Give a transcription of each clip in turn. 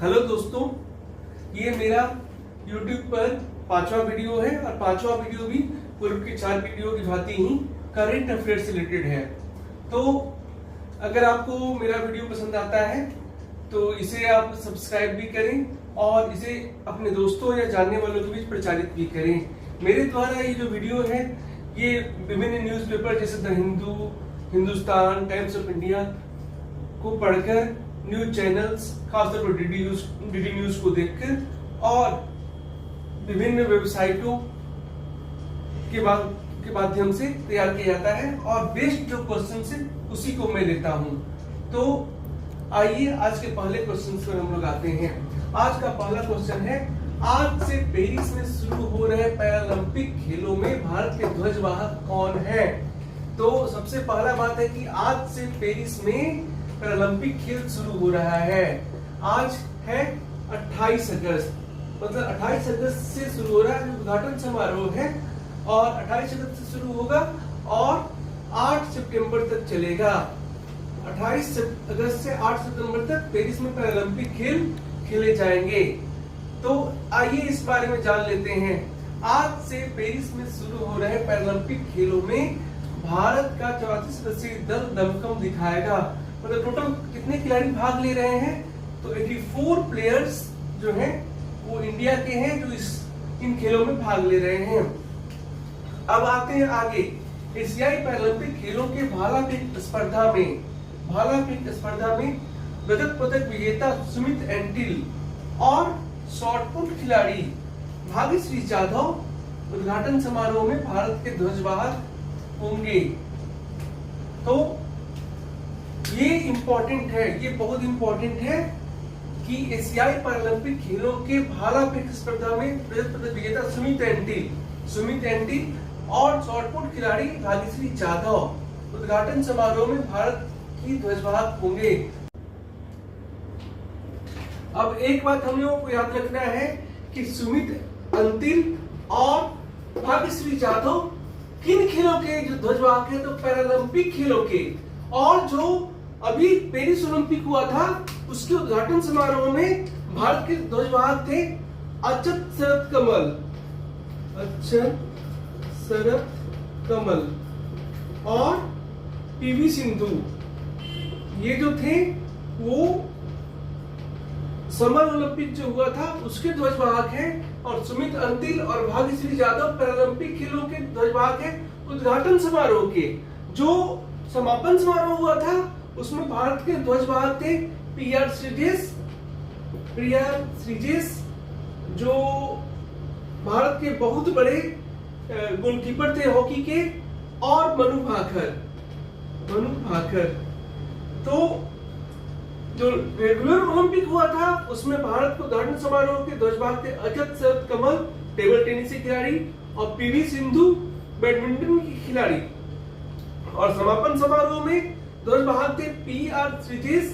Hello दोस्तों, ये मेरा YouTube पर 5वां वीडियो है और 5वां वीडियो भी पूर्व के 4 वीडियो की भांति ही करंट अफेयर से रिलेटेड है। तो अगर आपको मेरा वीडियो पसंद आता है तो इसे आप सब्सक्राइब भी करें और इसे अपने दोस्तों या जानने वालों के बीच प्रचारित भी करें। मेरे द्वारा ये जो वीडियो है ये विभिन्न न्यूज़पेपर जैसे the Hindu, Hindustan, times of India को पढ़कर, न्यूज चैनल्स खासतौर पर डीडी न्यूज को देखकर और विभिन्न वेबसाइटों के माध्यम से तैयार किया जाता है और बेस्ट जो क्वेश्चन है उसी को मैं लेता हूं। तो आइए आज के पहले क्वेश्चन पर हम लोग आते हैं। आज का पहला क्वेश्चन है, आज से पेरिस में शुरू हो रहे पैरालंपिक खेलों में भारत के ध्वजवाहक कौन है? तो सबसे पहला बात है कि आज से पेरिस में पैरालंपिक खेल शुरू हो रहा है। आज है 28 अगस्त, मतलब 28 अगस्त से शुरू हो रहा है, उद्घाटन समारोह है और 28 अगस्त से शुरू होगा और 8 सितंबर तक चलेगा। 28 अगस्त से 8 सितंबर तक पेरिस में पैरालंपिक खेल खेले जाएंगे। तो आइए इस बारे में जान लेते हैं। आज से पेरिस में शुरू हो रहे पैरालंपिक खेलों में भारत का 34 सदस्यीय दल दमखम दिखाएगा। मतलब टोटल कितने खिलाड़ी भाग ले रहे हैं? तो 84 प्लेयर्स जो हैं वो इंडिया के हैं जो इन खेलों में भाग ले रहे हैं। अब आते हैं आगे। एशियाई पैरालंपिक खेलों के भाला फेंक स्पर्धा में रजत पदक विजेता सुमित एंटिल और शॉटपुट खिलाड़ी भाग्यश्री जाधव उद्घाटन समारोह में भारत के ध्वजवाहक होंगे। तो ये इम्पोर्टेंट है, ये बहुत इम्पोर्टेंट है कि एशियाई पैरालंपिक खेलों के भाला फेंक स्पर्धा में रजत पदक विजेता सुमित एंटिल और शॉटपुट खिलाड़ी भाग्यश्री जाधव उद्घाटन समारोह में भारत की ध्वजवाहक होंगे। अब एक बात हम लोगों को याद रखना है कि सुमित एंटिल और भाग्यश्री जाधव किन खेलों के जो ध्वजवाहक हैं? तो पैरालंपिक खेलों के। और जो अभी पेरिस ओलंपिक हुआ था उसके उद्घाटन समारोह में भारत के ध्वजवाहक थे अच्युत शरत कमल और पीवी सिंधु। ये जो थे वो समर ओलंपिक जो हुआ था उसके ध्वजवाहक हैं और सुमित एंटिल और भाग्यश्री जाधव पैरालंपिक खेलों के ध्वजवाहक हैं उद्घाटन समारोह के। जो समापन समारोह हुआ था उसमें भारत के ध्वजवाहक थे प्रिया श्रीजेश जो भारत के बहुत बड़े गोलकीपर थे हॉकी के, और मनु भाकर। तो जो रेगुलर ओलंपिक हुआ था उसमें भारत को उद्घाटन समारोह के ध्वजवाहक थे अच्युत शरत कमल टेबल टेनिस की खिलाड़ी और पीवी सिंधु बैडमिंटन की खिलाड़ी, और समापन समारोह में ध्वजवाहक थे PR श्रीजेश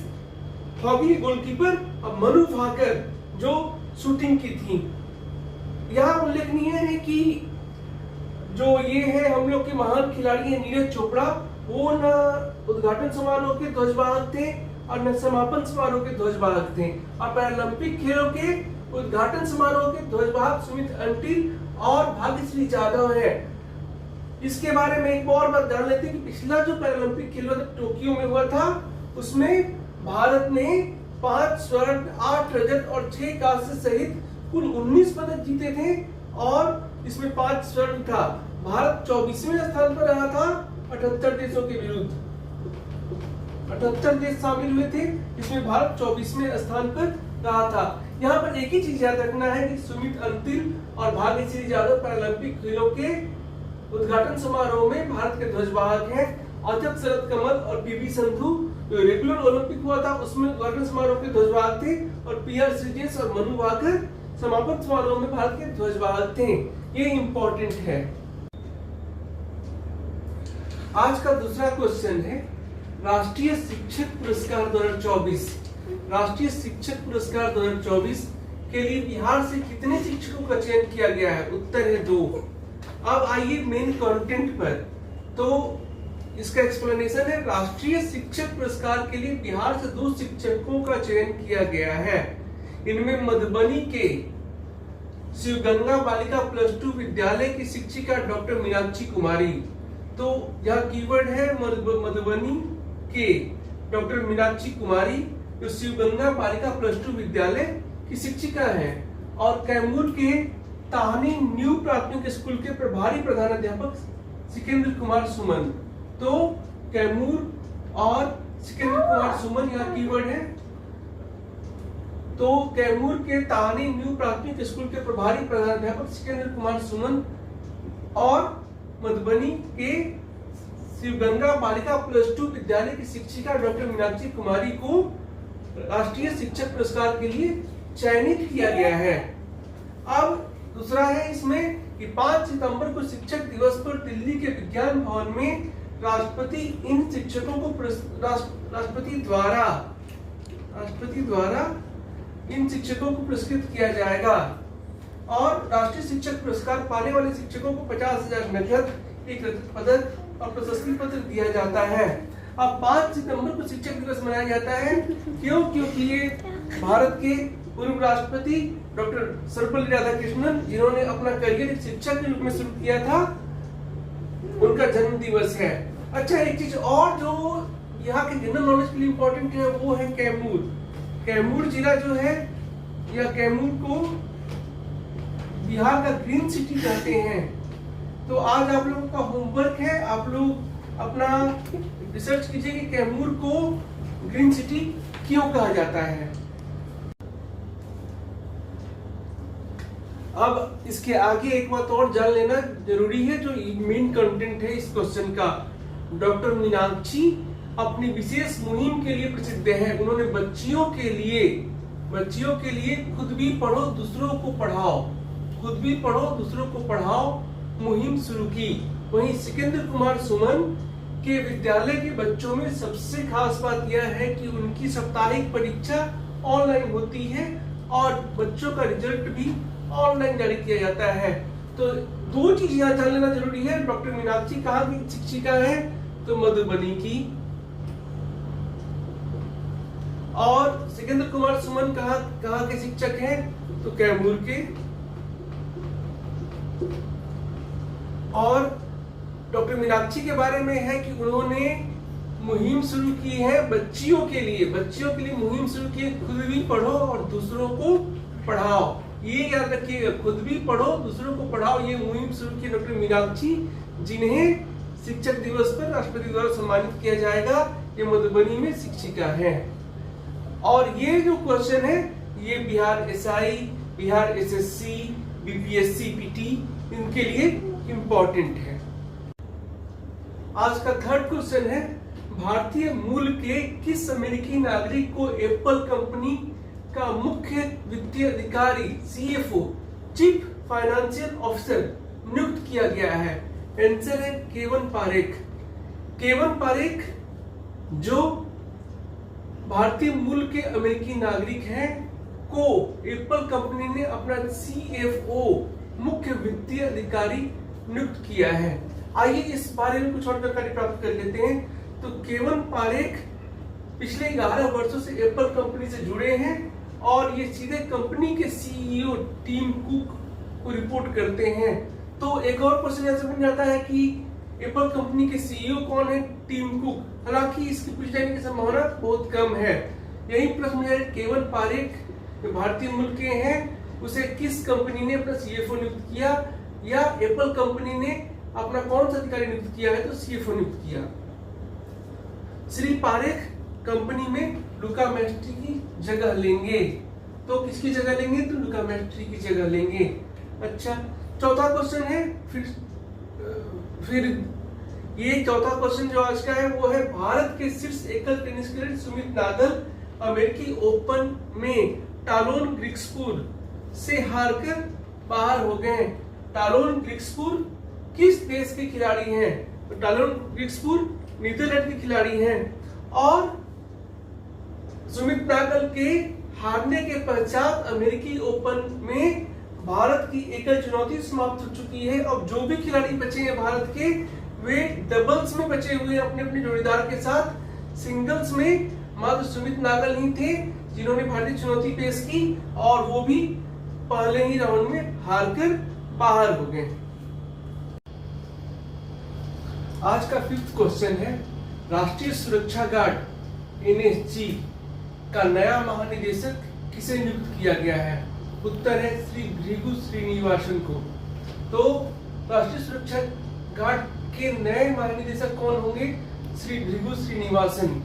हॉकी गोलकीपर और मनु भाकर जो शूटिंग की थी। यहाँ उल्लेखनीय है कि जो ये है हम लोग के महान खिलाड़ी है नीरज चोपड़ा, वो न उद्घाटन समारोह के ध्वजवाहक थे और न समापन समारोह के ध्वजवाहक थे। और पैरालंपिक खेलों के उद्घाटन समारोह के ध्वजवाहक सुमित एंटिल और भाग्यश्री जाधव है। इसके बारे में एक और बात जान लेते हैं कि पिछला जो पैरालंपिक खेल टोक्यो में हुआ था उसमें भारत ने 5 स्वर्ण, 8 रजत और 6 कांस्य सहित कुल 19 पदक जीते थे और इसमें 5 स्वर्ण था। भारत 24वें स्थान पर रहा था 78 देशों के विरुद्ध। 78 देश शामिल हुए थे, इसमें भारत 24वें स्थान पर रहा था। यहाँ पर एक ही चीज याद रखना है कि सुमित एंटिल और भाग्यश्री जाधव पैरालंपिक खेलों के उद्घाटन समारोह में भारत के ध्वजवाहक हैं। अच्युत शरत कमल और पीवी सिंधु जो रेगुलर ओलंपिक हुआ था उसमें उद्घाटन समारोह के ध्वजवाहक थे और PR श्रीजेश और मनु भाकर समापन समारोह में भारत के ध्वजवाहक थे। ये इंपॉर्टेंट है। आज का दूसरा क्वेश्चन है, राष्ट्रीय शिक्षक पुरस्कार 2024। राष्ट्रीय शिक्षक पुरस्कार 2024 के लिए बिहार से कितने शिक्षकों का चयन किया गया है? उत्तर है 2। अब आइए मेन कंटेंट पर। तो इसका एक्सप्लेनेशन है, राष्ट्रीय शिक्षक पुरस्कार के लिए बिहार से 2 शिक्षकों का चयन किया गया है। इनमें मधुबनी के शिवगंगा बालिका +2 विद्यालय की शिक्षिका डॉक्टर मीनाक्षी कुमारी। तो यह कीवर्ड है मधुबनी के डॉक्टर मीनाक्षी कुमारी, जो शिवगंगा बालिका +2 विद्यालय की शिक्षिका है। और कैमूर के ताहनी न्यू प्राथमिक स्कूल के प्रभारी प्रधानाध्यापक सिकेंद्र कुमार सुमन। तो कैमूर और सिकेंद्र कुमार सुमन यह कीवर्ड है। तो कैमूर के ताहनी न्यू प्राथमिक स्कूल के प्रभारी प्रधानाध्यापक सिकेंद्र कुमार सुमन और मधुबनी के शिवगंगा बालिका +2 विद्यालय की शिक्षिका डॉक्टर मीनाक्षी कुमारी को राष्ट्रीय शिक्षक पुरस्कार के लिए चयनित किया गया है। अब दूसरा है इसमें कि 5 सितंबर को शिक्षक दिवस पर दिल्ली के विज्ञान भवन में राष्ट्रपति इन शिक्षकों को राष्ट्रपति द्वारा इन शिक्षकों को पुरस्कृत किया जाएगा। और राष्ट्रीय शिक्षक पुरस्कार पाने वाले शिक्षकों को 50,000 नकद, एक रजत पदक और प्रशस्ति पत्र दिया जाता है। अब 5 सितंबर को शिक्षक दिवस मनाया जाता है क्योंकि ये भारत के पूर्व राष्ट्रपति डॉक्टर सर्वपल्ली राधाकृष्णन, जिन्होंने अपना करियर एक शिक्षक के रूप में शुरू किया था, उनका जन्म दिवस है। अच्छा, एक चीज और जो यहाँ के जनरल नॉलेज के लिए इम्पोर्टेंट है वो है कैमूर। कैमूर जिला जो है, या कैमूर को बिहार का ग्रीन सिटी कहते हैं। तो आज आप लोगों का होमवर्क है, आप लोग अपना रिसर्च कीजिए कि कैमूर को ग्रीन सिटी क्यों कहा जाता है। अब इसके आगे एक बात और जान लेना जरूरी है, जो मेन कंटेंट है इस क्वेश्चन का। डॉक्टर मीनाक्षी अपनी विशेष मुहिम के लिए प्रसिद्ध है। उन्होंने बच्चियों के लिए खुद भी पढ़ो दूसरों को पढ़ाओ, खुद भी पढ़ो दूसरों को पढ़ाओ मुहिम शुरू की। वहीं सिकेंद्र कुमार सुमन के विद्यालय के बच्चों में सबसे खास बात यह है कि उनकी साप्ताहिक परीक्षा ऑनलाइन होती है और बच्चों का रिजल्ट भी ऑनलाइन जारी किया जाता है। तो 2 चीज यहाँ जान लेना जरूरी है। डॉक्टर मीनाक्षी कहाँ की शिक्षिका है? तो मधुबनी की। और सिकेंद्र कुमार सुमन कहाँ के शिक्षक हैं? तो कैमूर के। और डॉक्टर मीनाक्षी के बारे में है कि उन्होंने मुहिम शुरू की है बच्चियों के लिए मुहिम शुरू की है, खुद भी पढ़ो और दूसरों को पढ़ाओ। ये याद रखिएगा, खुद भी पढ़ो दूसरों को पढ़ाओ, ये मुहिम शुरू की डॉक्टर मीनाक्षी, जिन्हें शिक्षक दिवस पर राष्ट्रपति द्वारा सम्मानित किया जाएगा। ये मधुबनी में शिक्षिका है। और ये जो क्वेश्चन है ये Bihar SI, Bihar SSC, BPSC PT इनके लिए इंपॉर्टेंट है। आज का 3rd क्वेश्चन है, भारतीय मूल के किस अमेरिकी नागरिक को एप्पल कंपनी का मुख्य वित्तीय अधिकारी CFO, चीफ फाइनेंशियल ऑफिसर नियुक्त किया गया है? आंसर है केवन पारेख। केवन पारेख जो भारतीय मूल के अमेरिकी नागरिक हैं को एप्पल कंपनी ने अपना CFO, मुख्य वित्तीय अधिकारी नियुक्त किया है। आइए इस बारे में कुछ और जानकारी प्राप्त कर लेते हैं। तो केवन पारेख पिछले 11 वर्षों से एप्पल कंपनी से जुड़े हैं और ये सीधे कंपनी के CEO टिम कुक को रिपोर्ट करते हैं। तो एक और क्वेश्चन यहां समझ आता है कि एप्पल कंपनी के CEO कौन है? Tim Cook. हालांकि इसकी पूछे जाने की संभावना बहुत कम है। यही प्रश्न है, केवन पारेख जो भारतीय मूल के हैं, उसे किस कंपनी ने अपना CFO नियुक्त किया, या एप्पल कंपनी ने अपना कौन सा अधिकारी नियुक्त किया है? तो CFO नियुक्त किया। श्री पारेख कंपनी में लुका मैस्ट्री की जगह लेंगे। तो किसकी जगह लेंगे? तो लुका मैस्ट्री की जगह लेंगे। अच्छा, चौथा क्वेश्चन है, फिर ये चौथा क्वेश्चन जो आज का है वो है, भारत के शीर्ष एकल टेनिस खिलाड़ी सुमित नागल अमेरिकी ओपन में टालोन ग्रिक्सपुर से हारकर बाहर हो गए। टालोन ग्रिक्सपुर किस देश के खिलाड़ी हैं? तो टालोन ग्रिक्सपुर नीदरलैंड के खिलाड़ी हैं। और सुमित नागल के हारने के पश्चात अमेरिकी ओपन में भारत की एकल चुनौती समाप्त हो चुकी है। अब जो भी खिलाड़ी बचे हैं भारत के, वे डबल्स में बचे हुए अपने अपने जोड़ीदार के साथ। सिंगल्स में मात्र सुमित नागल ही थे जिन्होंने भारतीय चुनौती पेश की और वो भी पहले ही राउंड में हारकर बाहर हो गए। आज का 5th क्वेश्चन है, राष्ट्रीय सुरक्षा गार्ड एनएसजी का नया महानिदेशक किसे नियुक्त किया गया है? उत्तर है श्री भृगु श्रीनिवासन को। तो राष्ट्रीय सुरक्षा गार्ड के नए महानिदेशक कौन होंगे? श्री भृगु श्रीनिवासन।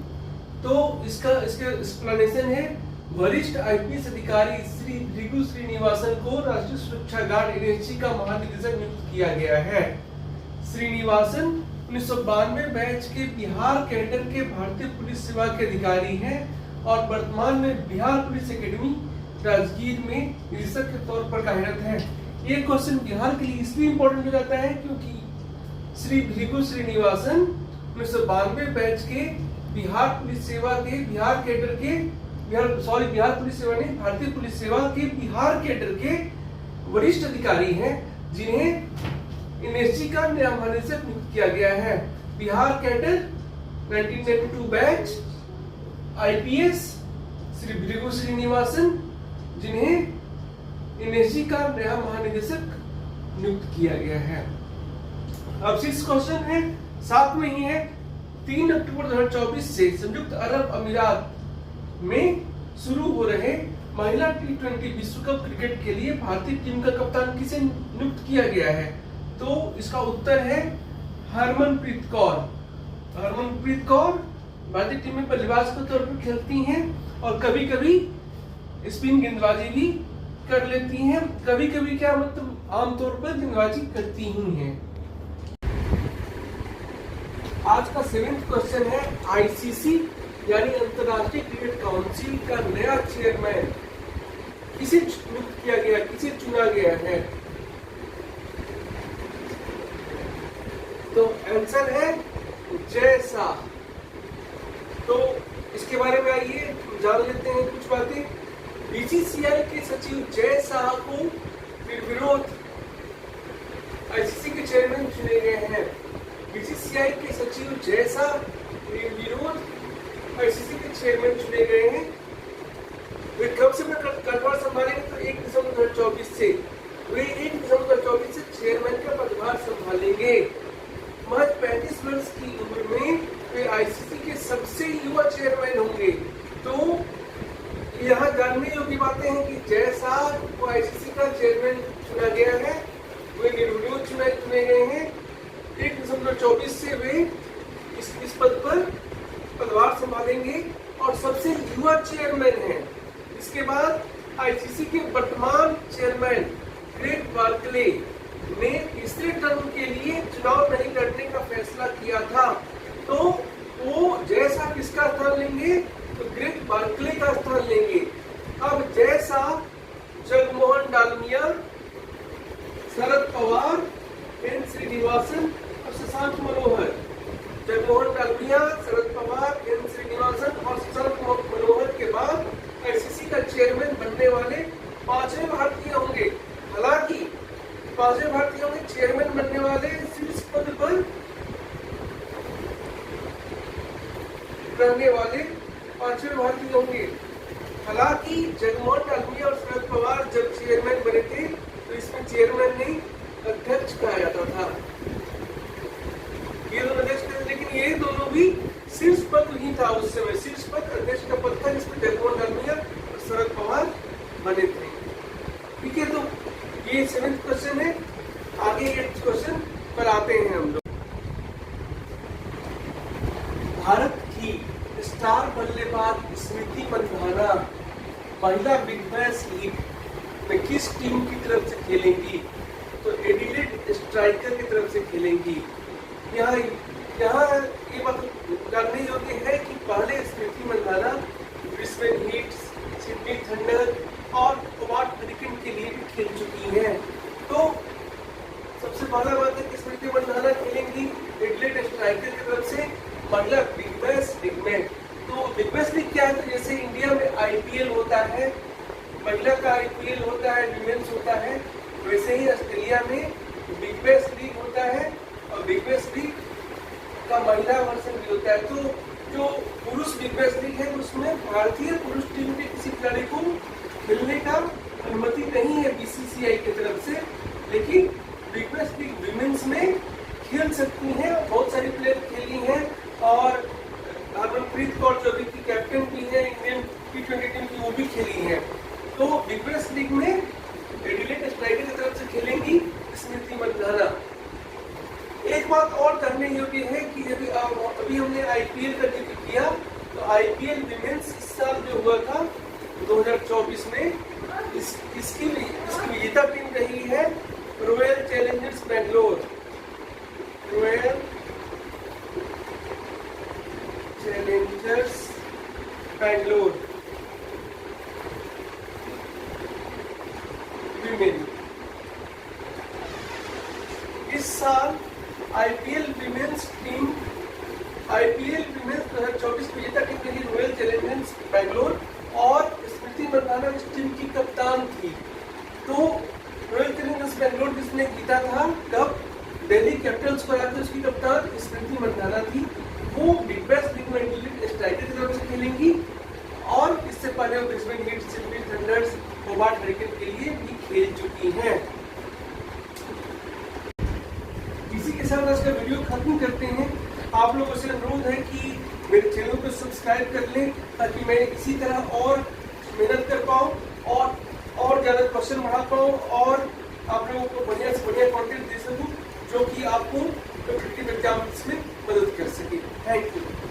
तो इसके एक्सप्लेनेशन है, वरिष्ठ आईपीएस अधिकारी श्री भृगु श्रीनिवासन को राष्ट्रीय सुरक्षा गार्ड एनएसजी का महानिदेशक नियुक्त किया गया है। श्रीनिवासन 1992 बैच के बिहार कैडर के भारतीय पुलिस सेवा के अधिकारी हैं और वर्तमान में बिहार पुलिस एकेडमी राजगीर में निदेशक के तौर पर कार्यरत है। ये क्वेश्चन बिहार के लिए इसलिए इंपॉर्टेंट हो जाता है क्योंकि श्री भृगु श्रीनिवासन 1992 बैच के बिहार पुलिस सेवा के बिहार पुलिस सेवा नहीं, भारतीय पुलिस सेवा के बिहार कैडर के वरिष्ठ अधिकारी हैं, जिन्हें एनएसजी का नया महानिदेशक नियुक्त किया गया है। Bihar cadre 1992 batch IPS Shri Bhrigu Srinivasan, जिन्हें एनएसजी का नया महानिदेशक नियुक्त किया गया है। अब 6th क्वेश्चन है, साथ में ही है, 3 अक्टूबर 2024 से संयुक्त अरब अमीरात में शुरू हो रहे महिला T20 विश्व कप क्रिकेट के लिए भारतीय टीम का कप्तान किसे नियुक्त किया गया है? तो इसका उत्तर है हरमनप्रीत कौर। हरमनप्रीत कौर भारतीय टीम में बल्लेबाज के तौर पर खेलती हैं और कभी कभी स्पिन गेंदबाजी भी कर लेती हैं, कभी कभी क्या मतलब आमतौर पर गेंदबाजी करती ही हैं। आज का 7th क्वेश्चन है, आईसीसी यानी अंतर्राष्ट्रीय क्रिकेट काउंसिल का नया चेयरमैन किसे नियुक्त किया गया, किसे चुना गया है? तो आंसर है जय शाह। तो इसके बारे में आइए जान लेते हैं कुछ बातें। बीसीसीआई के सचिव जय शाह को निर्विरोध आईसीसी के चेयरमैन चुने गए हैं। बीसीसीआई के सचिव जय शाह निर्विरोध आईसीसी के चेयरमैन चुने गए हैं। वे कब से कार्यभार संभालेंगे? तो 1 दिसंबर 2024 से वे 1 दिसंबर 2024 से चेयरमैन का पदभार संभालेंगे। महज 35 वर्ष की उम्र में वे आईसीसी के सबसे युवा चेयरमैन होंगे। तो यहाँ जानने योग्य बातें हैं कि जय शाह को आईसीसी का चेयरमैन चुना गया है, वे निर्विरोध चुने गए हैं। 1 दिसंबर 2024 से वे इस पद पर पदभार संभालेंगे और सबसे युवा चेयरमैन हैं। इसके बाद आईसीसी के वर्तमान चेयरमैन ग्रेग बार्कले ने तीसरे टर्म के लिए चुनाव नहीं लड़ने का फैसला किया था। तो वो जय शाह किसका स्थान लेंगे? तो ग्रेग बार्कले का स्थान लेंगे। अब जय शाह, जगमोहन डालमिया, शरद पवार, एन श्रीनिवासन और शशांक मनोहर। जगमोहन डालमिया, शरद पवार, एन श्रीनिवासन और शशांक मनोहर के बाद आईसीसी का चेयरमैन बनने वाले 5वें भारतीय होंगे। हालांकि 5वें भारतीयों में चेयरमैन बनने वाले शीर्ष पद पर रहने वाले 5वें भारतीय होंगे। हालांकि जगमोहन डालमिया और शरद पवार जब चेयरमैन बने थे तो इसमें चेयरमैन नहीं अध्यक्ष कहा जाता था। ये दोनों अध्यक्ष थे, लेकिन ये दोनों भी शीर्ष पद ही था उस समय। शीर्ष पद अध्यक्ष का पद था, जिसमें जगमोहन डालमिया और शरद पवार बने थे। ठीक है, तो ये 7th क्वेश्चन है। आगे 8th क्वेश्चन पर आते हैं हम लोग। भारत की स्टार बल्लेबाज स्मृति मंधाना महिला बिग बैश लीग में किस टीम की तरफ से खेलेंगी? तो एडिलेड स्ट्राइकर की तरफ से खेलेंगी। यहाँ ये बात जानने योग्य है कि पहले Smriti Mandhana Brisbane Heats, Sydney Thunder और होबार्ट हरिकेन के लिए भी खेल चुकी हैं। तो सबसे पहला बात है कि स्मृति मंधाना खेलेंगी एडिलेड स्ट्राइकर की तरफ से महिला बिग बैश लीग में। तो बिग बैश लीग क्या है? तो जैसे इंडिया में आईपीएल होता है, महिला का आईपीएल होता है, विमेंस होता है, वैसे ही ऑस्ट्रेलिया में बिग बैश लीग होता है और बिग बैश लीग का महिला वर्जन भी होता है। तो जो पुरुष बिग बैश लीग है उसमें भारतीय पुरुष टीम के किसी खिलाड़ी को खेलने का अनुमति नहीं है बीसीसीआई की तरफ से, लेकिन बिग बैश लीग विमेंस में खेल सकती हैं। बहुत सारी प्लेयर खेली हैं और हरमनप्रीत कौर जो अभी की कैप्टन भी है इंडियन T20 टीम की, वो भी खेली है। तो बिग बैश लीग में एडिलेड स्ट्राइकर की तरफ से खेलेंगी स्मृति मंधाना। एक बात और करने योग्य है कि अभी हमने आईपीएल का जिक्र किया, तो आईपीएल विमेंस इस साल जो हुआ था 2024 में, इसकी विजेता टीम रही है royal Challengers Bangalore. Royal Challengers Bangalore women. इस साल IPL women's team, IPL women's 2024 विजेता टीम रही रॉयल चैलेंजर्स बैंगलोर और स्मृति मंधाना इस टीम की कप्तान थी। तो रॉयल चैलेंजर्स बैंगलोर जिसने जीता था कप, दिल्ली कैपिटल्स को आके उसकी कप्तान स्मृति मंधाना थी। वो बिग बैश लीग में एडिलेड स्ट्राइकर की तरफ से खेलेंगी और इससे पहले वो Brisbane heat, Sydney thunder's, Hobart Hurricane के लिए भी खेल चुकी हैं। इसी के साथ आज का वीडियो खत्म करते हैं। आप लोगों से अनुरोध है कि मेरे चैनल को सब्सक्राइब कर लें ताकि मैं इसी तरह और मेहनत कर पाऊँ और ज़्यादा क्वेश्चन बढ़ा पाऊँ और आप लोगों को बढ़िया से बढ़िया कंटेंट दे सकूँ जो कि आपको कॉम्पिटिटिव एग्जाम्स में मदद कर सके। Thank you.